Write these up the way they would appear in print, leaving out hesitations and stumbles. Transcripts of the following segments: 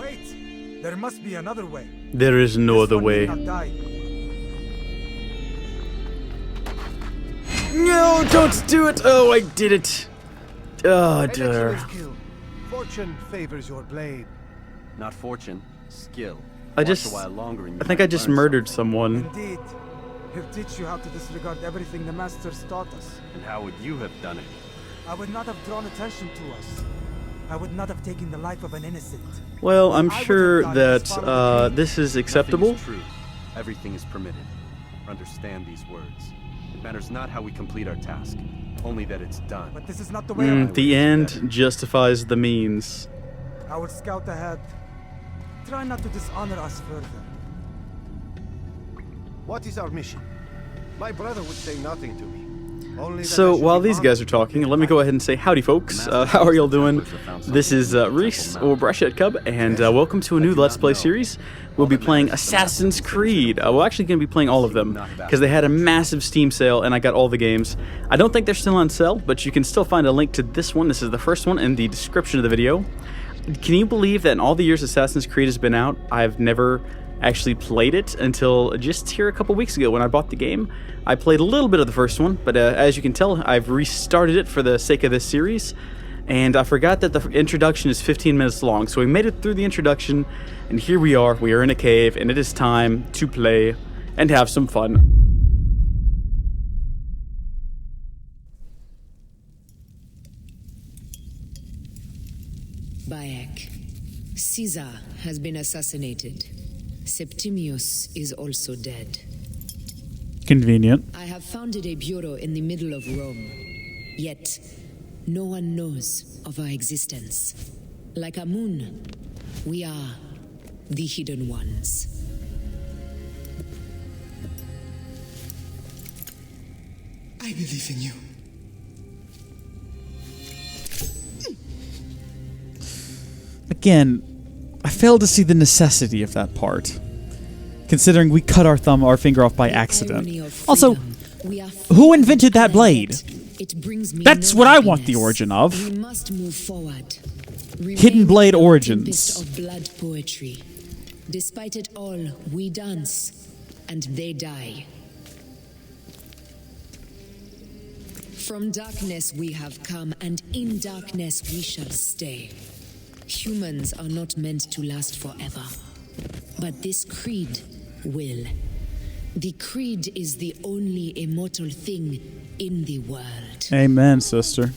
Wait! There must be another way. There is no other This one way. need not die. No, don't do it! Oh, I did it. Oh, dear. Fortune favors your blade. Not fortune, skill. I Watch just... a while longer and you I think might I just learn murdered something. someone. Indeed. He'll teach you how to disregard everything the masters taught us. And how would you have done it? I would not have drawn attention to us. I would not have taken the life of an innocent. Well, I'm I would sure have done is that follow the king. this is acceptable. Nothing is true. Everything is permitted. Understand these words. It matters not how we complete our task, only that it's done. But this is not the way I would. The end justifies the means. I will scout ahead. Try not to dishonor us further. What is our mission? My brother would say nothing to me. Only that I So should while be these guys are honored. talking, let me go ahead and say howdy, folks. How are y'all doing? This is Rees, or Brushead Cub, and welcome to a new Let's Play series. We'll be playing Assassin's Creed. We're actually going to be playing all of them, because they had a massive Steam sale, and I got all the games. I don't think they're still on sale, but you can still find a link to this one. This is the first one in the description of the video. Can you believe that in all the years Assassin's Creed has been out, I've never actually played it until just here a couple weeks ago when I bought the game. I played a little bit of the first one, but as you can tell, I've restarted it for the sake of this series. And I forgot that the introduction is 15 minutes long, so we made it through the introduction, and here we are in a cave, and it is time to play and have some fun. Bayek. Caesar has been assassinated. Septimius is also dead. Convenient. I have founded a bureau in the middle of Rome. Yet, no one knows of our existence. Like Amun, we are the Hidden Ones. I believe in you. Again, I fail to see the necessity of that part, considering we cut our finger off by accident. Also, who invented that blade? That's what I want the origin of. We must move forward. Hidden blade origins. Of blood poetry. Despite it all, we dance, and they die. From darkness we have come, and in darkness we shall stay. Humans are not meant to last forever, but this creed will. The creed is the only immortal thing in the world. Amen, sister.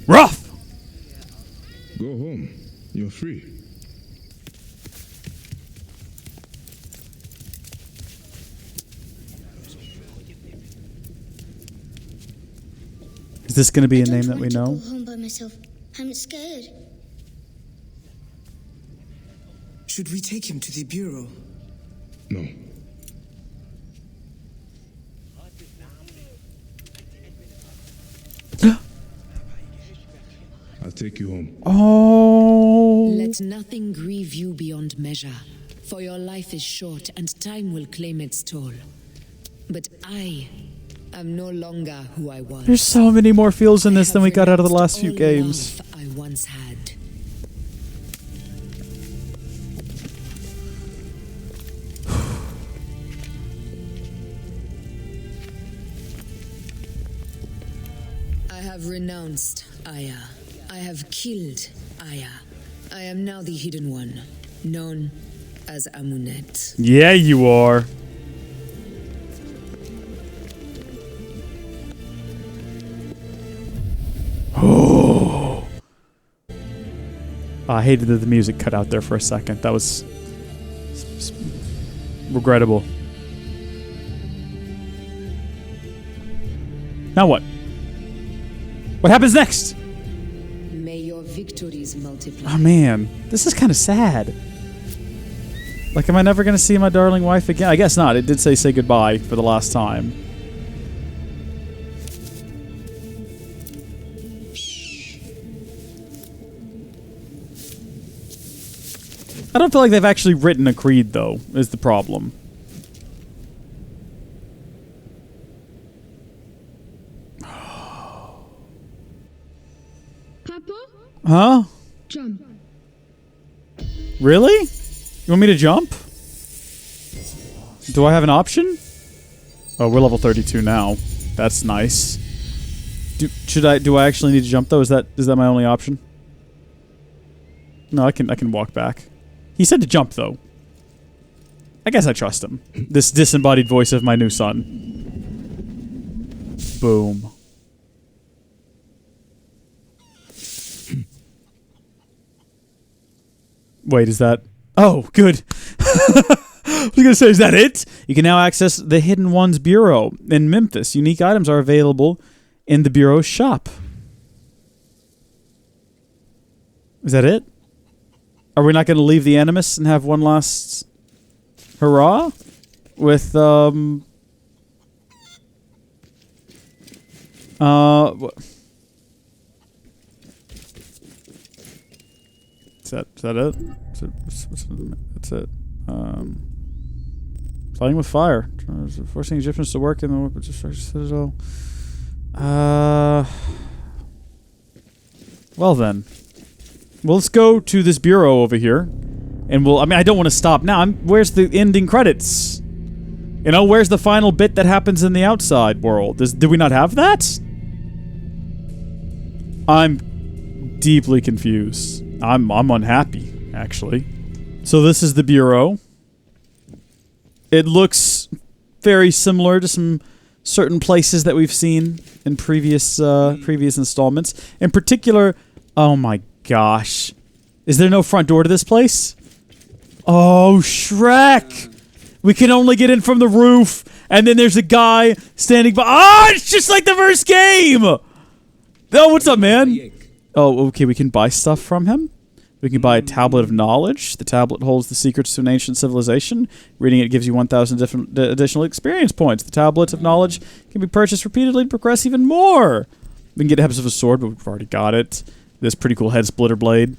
Rough! Go home. You're free. Is this going to be a name that we know? I don't want to go home by myself. I'm scared. Should we take him to the bureau? No. I'll take you home. Oh. Let nothing grieve you beyond measure, for your life is short and time will claim its toll. But I am no longer who I was. There's so many more feels in this than we got out of the last few All games. love I once had. I have renounced Aya. I have killed Aya. I am now the Hidden One, known as Amunet. Yeah, you are. Oh. I hated that the music cut out there for a second. That was regrettable. Now what? What happens next? May your victories multiply. Oh man, this is kind of sad. Like, am I never going to see my darling wife again? I guess not. It did say goodbye for the last time. I don't feel like they've actually written a creed, though, is the problem. Papa? Huh? Jump. Really? You want me to jump? Do I have an option? Oh, we're level 32 now. That's nice. Do I actually need to jump though? Is that my only option? No, I can walk back. He said to jump though. I guess I trust him. This disembodied voice of my new son. Boom. Wait, is that... Oh, good. I was gonna say, is that it? You can now access the Hidden Ones Bureau in Memphis. Unique items are available in the Bureau's shop. Is that it? Are we not going to leave the Animus and have one last hurrah? With, what? Is that it? That's it. Playing with fire. Forcing Egyptians to work in the citadel. Well then. Well, let's go to this bureau over here. And we'll... I mean, I don't want to stop now. Where's the ending credits? You know, where's the final bit that happens in the outside world? Do we not have that? I'm deeply confused. I'm unhappy, actually. So this is the bureau. It looks very similar to some certain places that we've seen in previous installments. In particular, oh my gosh. Is there no front door to this place? Oh, Shrek! We can only get in from the roof, and then there's a guy standing by. Ah, it's just like the first game! Oh, what's up, man? Oh, okay, we can buy stuff from him. We can buy a tablet of knowledge. The tablet holds the secrets to an ancient civilization. Reading it gives you 1,000 additional experience points. The tablet of knowledge can be purchased repeatedly to progress even more. We can get Hebs of a sword, but we've already got it. This pretty cool head splitter blade.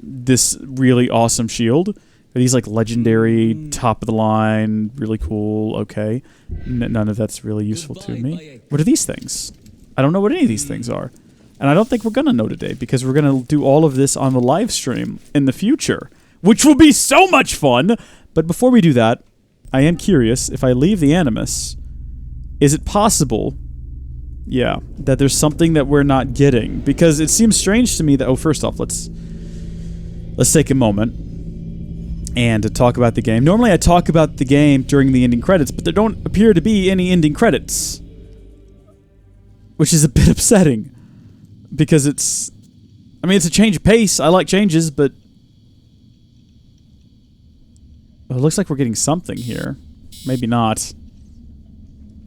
This really awesome shield. These like legendary, top of the line, really cool. Okay, none of that's really useful to me. What are these things? I don't know what any of these things are. And I don't think we're going to know today, because we're going to do all of this on the live stream in the future, which will be so much fun. But before we do that, I am curious, if I leave the Animus, is it possible, yeah, that there's something that we're not getting? Because it seems strange to me that, oh, first off, let's take a moment and to talk about the game. Normally I talk about the game during the ending credits, but there don't appear to be any ending credits, which is a bit upsetting. Because it's... I mean, it's a change of pace. I like changes, but... Well, it looks like we're getting something here. Maybe not.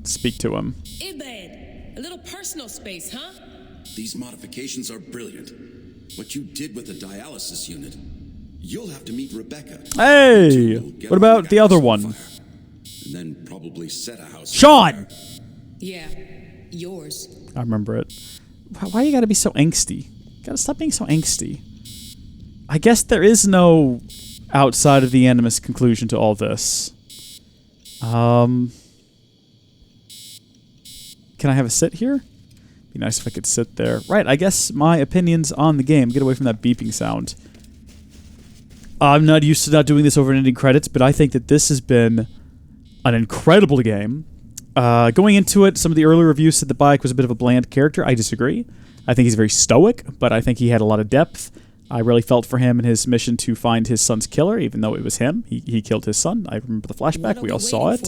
Speak to him. Ibed, a little personal space, huh? These modifications are brilliant. What you did with the dialysis unit. You'll have to meet Rebecca. Hey! What about the other one? And then probably set a house. Sean! Yeah, yours. I remember it. Why you gotta be so angsty? You gotta stop being so angsty. I guess there is no outside of the Animus conclusion to all this. Can I have a sit here? Be nice if I could sit there. Right, I guess my opinions on the game. Get away from that beeping sound. I'm not used to not doing this over ending credits, but I think that this has been an incredible game. Going into it, some of the early reviews said the Bayek was a bit of a bland character. I disagree. I think he's very stoic, but I think he had a lot of depth. I really felt for him in his mission to find his son's killer, even though it was him. He killed his son. I remember the flashback. We all saw it.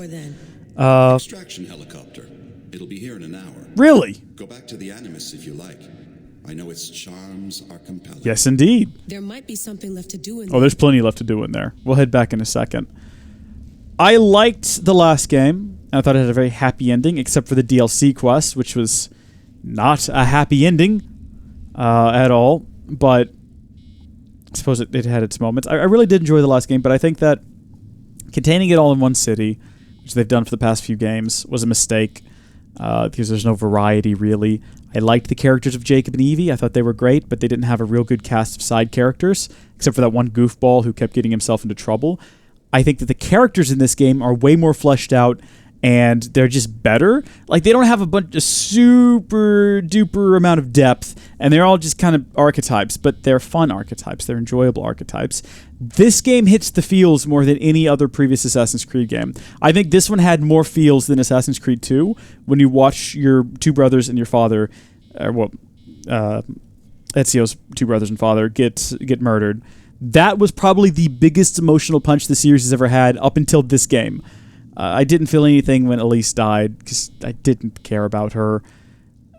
Extraction helicopter. It'll be here in an hour. Really? Go back to the Animus if you like. I know its charms are compelling. Yes, indeed. There might be something left to do in there. Oh, there's plenty left to do in there. We'll head back in a second. I liked the last game. I thought it had a very happy ending, except for the DLC quest, which was not a happy ending at all. But I suppose it had its moments. I really did enjoy the last game, but I think that containing it all in one city, which they've done for the past few games, was a mistake because there's no variety, really. I I liked the characters of Jacob and Evie. I thought they were great, but they didn't have a real good cast of side characters, except for that one goofball who kept getting himself into trouble. I think that the characters in this game are way more fleshed out, and they're just better. Like, they don't have a bunch of super duper amount of depth, and they're all just kind of archetypes, but they're fun archetypes. They're enjoyable archetypes. This game hits the feels more than any other previous Assassin's Creed game. I think this one had more feels than Assassin's Creed 2 when you watch your two brothers and your father, Ezio's two brothers and father get murdered. That was probably the biggest emotional punch the series has ever had up until this game. I didn't feel anything when Elise died because I didn't care about her.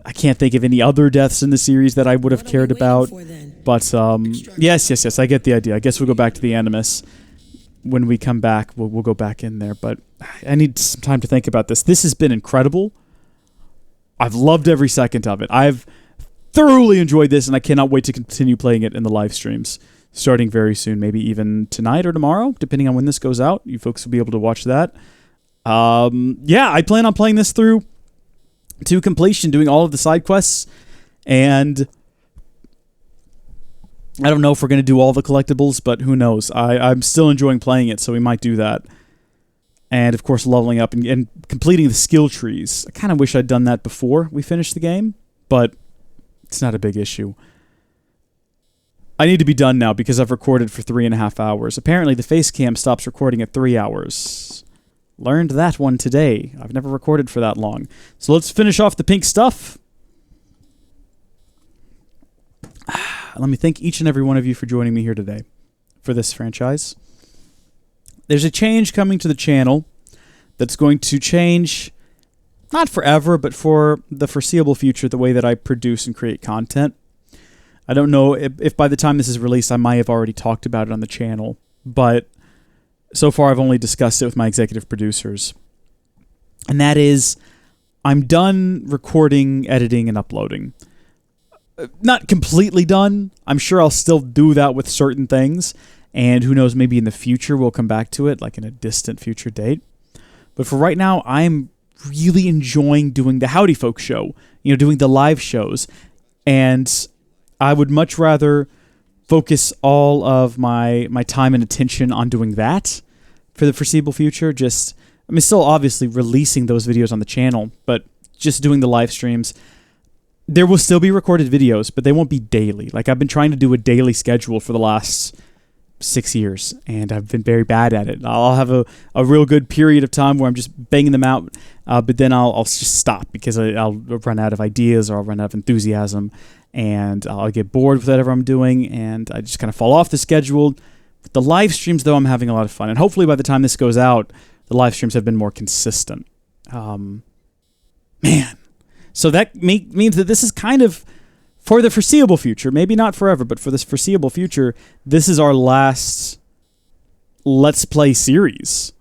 I can't think of any other deaths in the series that I would have cared about. But yes, I get the idea. I guess we'll go back to the Animus. When we come back, we'll go back in there. But I need some time to think about this. This has been incredible. I've loved every second of it. I've thoroughly enjoyed this, and I cannot wait to continue playing it in the live streams. Starting very soon, maybe even tonight or tomorrow, depending on when this goes out. You folks will be able to watch that. I plan on playing this through to completion, doing all of the side quests, and I don't know if we're going to do all the collectibles, but who knows. I'm still enjoying playing it, so we might do that. And, of course, leveling up and completing the skill trees. I kind of wish I'd done that before we finished the game, but it's not a big issue. I need to be done now because I've recorded for 3.5 hours. Apparently, the face cam stops recording at 3 hours. Learned that one today. I've never recorded for that long. So let's finish off the pink stuff. Let me thank each and every one of you for joining me here today for this franchise. There's a change coming to the channel that's going to change, not forever, but for the foreseeable future, the way that I produce and create content. I don't know if by the time this is released, I might have already talked about it on the channel, but so far I've only discussed it with my executive producers. And that is, I'm done recording, editing, and uploading. Not completely done. I'm sure I'll still do that with certain things, and who knows, maybe in the future we'll come back to it, like in a distant future date. But for right now, I'm really enjoying doing the Howdy Folks show, doing the live shows, and I would much rather focus all of my time and attention on doing that for the foreseeable future. Still obviously releasing those videos on the channel, but just doing the live streams. There will still be recorded videos, but they won't be daily. Like, I've been trying to do a daily schedule for the last 6 years, and I've been very bad at it. I'll have a real good period of time where I'm just banging them out, but then I'll just stop because I'll run out of ideas or I'll run out of enthusiasm, and I'll get bored with whatever I'm doing, and I just kind of fall off the schedule. With the live streams, though, I'm having a lot of fun, and hopefully by the time this goes out, the live streams have been more consistent. So that means that this is kind of, for the foreseeable future, maybe not forever, but for this foreseeable future, this is our last Let's Play series,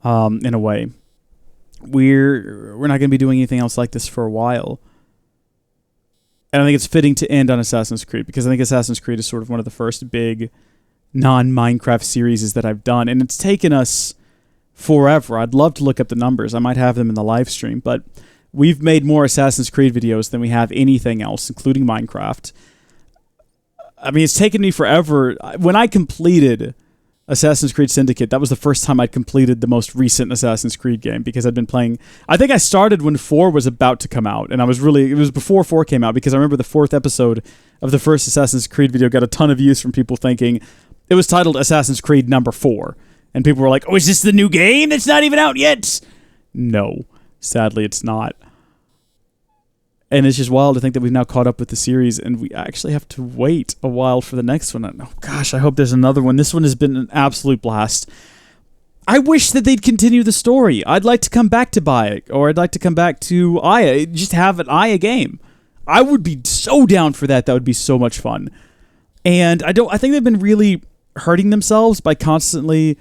in a way. We're not going to be doing anything else like this for a while. And I think it's fitting to end on Assassin's Creed, because I think Assassin's Creed is sort of one of the first big non-Minecraft series that I've done, and it's taken us forever. I'd love to look up the numbers. I might have them in the live stream, but we've made more Assassin's Creed videos than we have anything else, including Minecraft. I mean, it's taken me forever. When I completed Assassin's Creed Syndicate, that was the first time I'd completed the most recent Assassin's Creed game, because I'd been playing... I think I started when 4 was about to come out, and it was before 4 came out, because I remember the 4th episode of the first Assassin's Creed video got a ton of views from people thinking it was titled Assassin's Creed number 4. And people were like, oh, is this the new game that's not even out yet? No, sadly it's not. And it's just wild to think that we've now caught up with the series, and we actually have to wait a while for the next one. Oh gosh, I hope there's another one. This one has been an absolute blast. I wish that they'd continue the story. I'd like to come back to Bayek, or I'd like to come back to Aya. Just have an Aya game. I would be so down for that. That would be so much fun. And I think they've been really hurting themselves by constantly...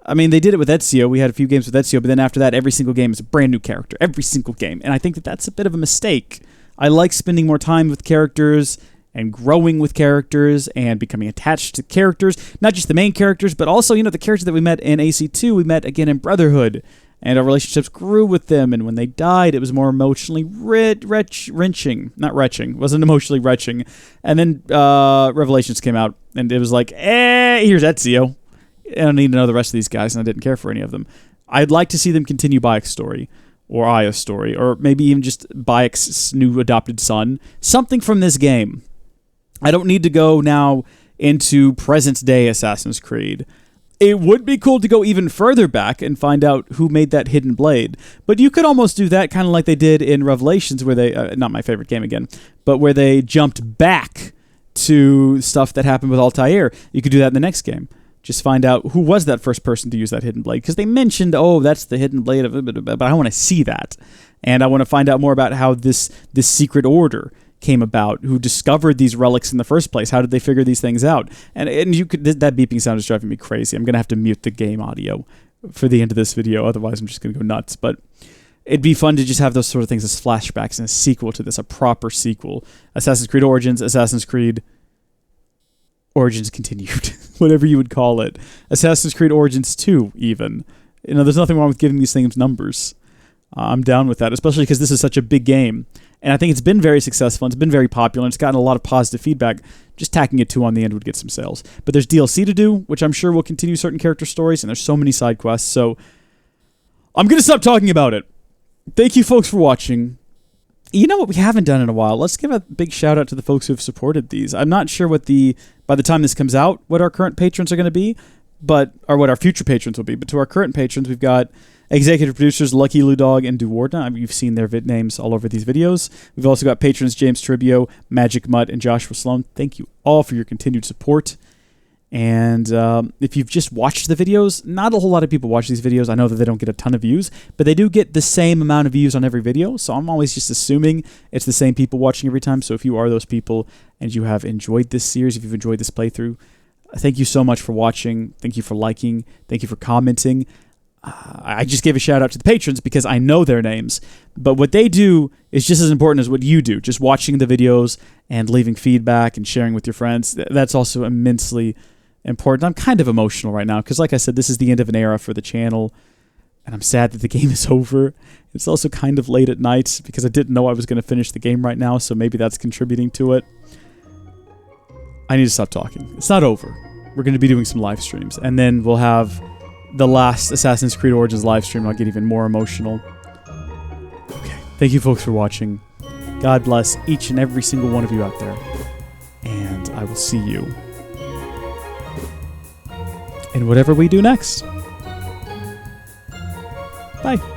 I mean, they did it with Ezio. We had a few games with Ezio, but then after that, every single game is a brand new character. Every single game. And I think that that's a bit of a mistake. I like spending more time with characters and growing with characters and becoming attached to characters. Not just the main characters, but also, the characters that we met in AC2, we met again in Brotherhood. and our relationships grew with them, and when they died, it was more emotionally wrenching. Not retching. It wasn't emotionally retching. And then Revelations came out, and it was like, here's Ezio. I don't need to know the rest of these guys, and I didn't care for any of them. I'd like to see them continue Bayek's story, or Aya's story, or maybe even just Bayek's new adopted son. Something from this game. I don't need to go now into present-day Assassin's Creed. It would be cool to go even further back and find out who made that hidden blade. But you could almost do that kind of like they did in Revelations, where they, not my favorite game again, but where they jumped back to stuff that happened with Altair. You could do that in the next game. Just find out who was that first person to use that hidden blade. Because they mentioned, oh, that's the hidden blade of it, but I want to see that. And I want to find out more about how this secret order came about, who discovered these relics in the first place. How did they figure these things out? And you could, that beeping sound is driving me crazy. I'm going to have to mute the game audio for the end of this video, otherwise I'm just going to go nuts. But it'd be fun to just have those sort of things as flashbacks and a sequel to this, a proper sequel. Assassin's Creed Origins, Assassin's Creed Origins Continued, whatever you would call it. Assassin's Creed Origins 2, even. You know, there's nothing wrong with giving these things numbers. I'm down with that, especially because this is such a big game. And I think it's been very successful, and it's been very popular, and it's gotten a lot of positive feedback. Just tacking a 2 on the end would get some sales. But there's DLC to do, which I'm sure will continue certain character stories, and there's so many side quests, so I'm going to stop talking about it. Thank you, folks, for watching. You know what we haven't done in a while? Let's give a big shout-out to the folks who have supported these. I'm not sure what by the time this comes out, what our current patrons are going to be, or what our future patrons will be. But to our current patrons, we've got executive producers Lucky Ludog and Duwardna. I mean, you've seen their names all over these videos. We've also got patrons James Tribio, Magic Mutt, and Joshua Sloan. Thank you all for your continued support. And if you've just watched the videos, not a whole lot of people watch these videos. I know that they don't get a ton of views, but they do get the same amount of views on every video. So I'm always just assuming it's the same people watching every time. So if you are those people and you have enjoyed this series, if you've enjoyed this playthrough, thank you so much for watching. Thank you for liking. Thank you for commenting. I just gave a shout out to the patrons because I know their names, but what they do is just as important as what you do. Just watching the videos and leaving feedback and sharing with your friends. That's also immensely important. I'm kind of emotional right now because, like I said, this is the end of an era for the channel, and I'm sad that the game is over. It's also kind of late at night because I didn't know I was going to finish the game right now, so maybe that's contributing to it. I need to stop talking. It's not over. We're going to be doing some live streams, and then we'll have the last Assassin's Creed Origins live stream. I'll get even more emotional. Okay. Thank you, folks, for watching. God bless each and every single one of you out there. And I will see you in whatever we do next. Bye.